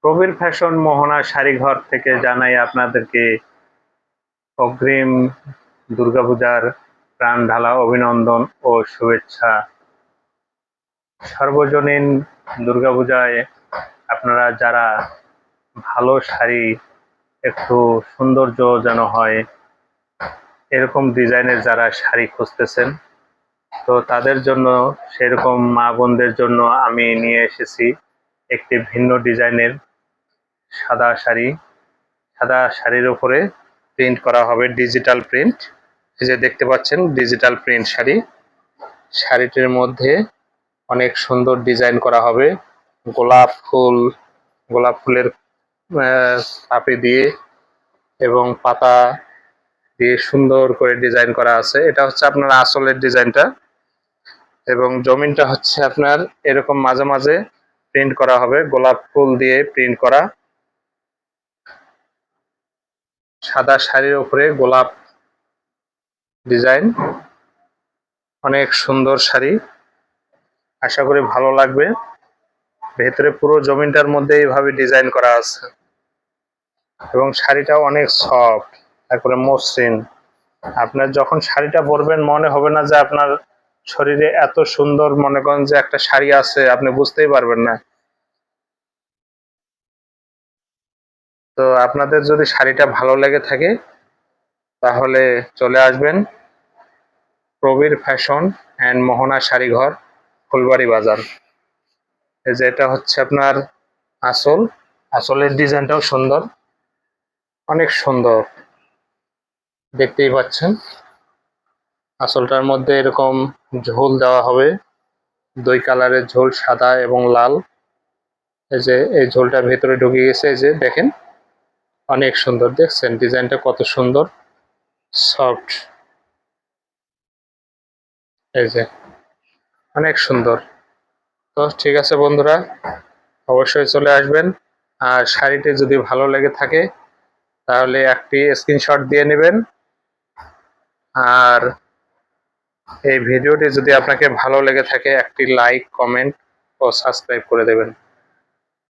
Prabir fashion মোহনা শাড়িঘর থেকে জানাই আপনাদেরকে অগ্রিম দুর্গাপূজার প্রাণ ঢালা অভিনন্দন ও শুভেচ্ছা। সর্বজনীন দুর্গাপূজায় আপনারা যারা ভালো শাড়ি, একটু সৌন্দর্য যেন হয় এরকম ডিজাইনের যারা শাড়ি খুঁজতেছেন, তো তাদের জন্য, সেরকম মা বোনদের জন্য আমি নিয়ে এসেছি একটি ভিন্ন ডিজাইনের সাদা শাড়ি। সাদা শাড়ির উপরে প্রিন্ট করা হবে ডিজিটাল প্রিন্ট। এই যে দেখতে পাচ্ছেন ডিজিটাল প্রিন্ট শাড়ি। শাড়িটির মধ্যে অনেক সুন্দর ডিজাইন করা হবে, গোলাপ ফুলের পাপড়ি দিয়ে এবং পাতা দিয়ে সুন্দর করে ডিজাইন করা আছে। এটা হচ্ছে আপনার আসলের ডিজাইনটা, এবং জমিনটা হচ্ছে আপনার এরকম মাঝে মাঝে প্রিন্ট করা হবে, গোলাপ ফুল দিয়ে প্রিন্ট করা। সাদা শাড়ির উপরে গোলাপ ডিজাইন, অনেক সুন্দর শাড়ি, আশা করি ভালো লাগবে। ভেতরে পুরো জমিনটার মধ্যে এইভাবে ডিজাইন করা আছে এবং শাড়িটা অনেক সফট, তারপরে মসৃণ। আপনার যখন শাড়িটা পরবেন মনে হবে না যে আপনার শরীরে এত সুন্দর, মনে করেন যে একটা শাড়ি আছে, আপনি বুঝতেই পারবেন না। তো আপনাদের যদি শাড়িটা ভালো লেগে থাকে তাহলে চলে আসবেন প্রবীর ফ্যাশন অ্যান্ড মোহনা শাড়িঘর, ফুলবাড়ি বাজার। এই যে এটা হচ্ছে আপনার আসলের ডিজাইনটাও সুন্দর, অনেক সুন্দর, দেখতেই পাচ্ছেন। আসলটার মধ্যে এরকম ঝোল দেওয়া হবে, দুই কালারের ঝোল, সাদা এবং লাল। এই যে এই ঝোলটা ভেতরে ঢুকে গেছে, এই যে দেখেন, অনেক সুন্দর। দেখছেন ডিজাইনটা কত সুন্দর, সফট, এই যে অনেক সুন্দর। তো ঠিক আছে বন্ধুরা, অবশ্যই চলে আসবেন। আর শাড়িটি যদি ভালো লেগে থাকে তাহলে একটি স্ক্রিনশট দিয়ে নেবেন, আর এই ভিডিওটি যদি আপনাকে ভালো লেগে থাকে একটি লাইক, কমেন্ট ও সাবস্ক্রাইব করে দেবেন।